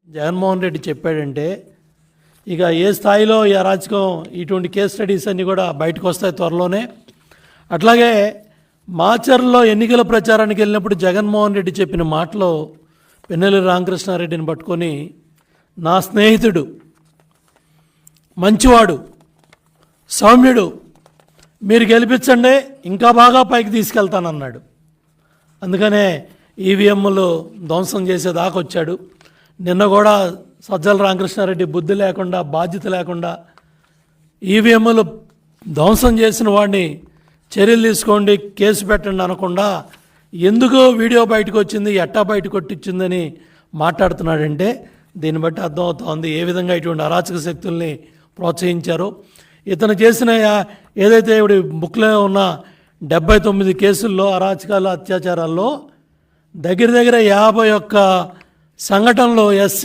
జగన్మోహన్ రెడ్డి చెప్పాడంటే ఇక ఏ స్థాయిలో ఈ అరాచకం ఇటువంటి కేస్ స్టడీస్ అన్నీ కూడా బయటకు వస్తాయి త్వరలోనే. అట్లాగే మాచర్లో ఎన్నికల ప్రచారానికి వెళ్ళినప్పుడు జగన్మోహన్ రెడ్డి చెప్పిన మాటలో పిన్నెల్లి రామకృష్ణారెడ్డిని పట్టుకొని నా స్నేహితుడు, మంచివాడు, సౌమ్యుడు, మీరు గెలిపించండి ఇంకా బాగా పైకి తీసుకెళ్తానన్నాడు. అందుకనే ఈవీఎంలు ధ్వంసం చేసేదాకా వచ్చాడు. నిన్న కూడా సజ్జల రామకృష్ణారెడ్డి బుద్ధి లేకుండా బాధ్యత లేకుండా ఈవీఎంలు ధ్వంసం చేసిన వాడిని చర్యలు తీసుకోండి, కేసు పెట్టండి అనకుండా ఎందుకు వీడియో బయటకు వచ్చింది, ఎట్టా బయటకు కొట్టించిందని మాట్లాడుతున్నాడంటే దీన్ని బట్టి అర్థమవుతోంది ఏ విధంగా ఇటువంటి అరాచక శక్తుల్ని ప్రోత్సహించారో. ఇతను చేసిన ఏదైతే ఇవి బుక్లో ఉన్న 79 కేసుల్లో అరాచకాలు అత్యాచారాల్లో దగ్గర 51 సంఘటనలో ఎస్సీ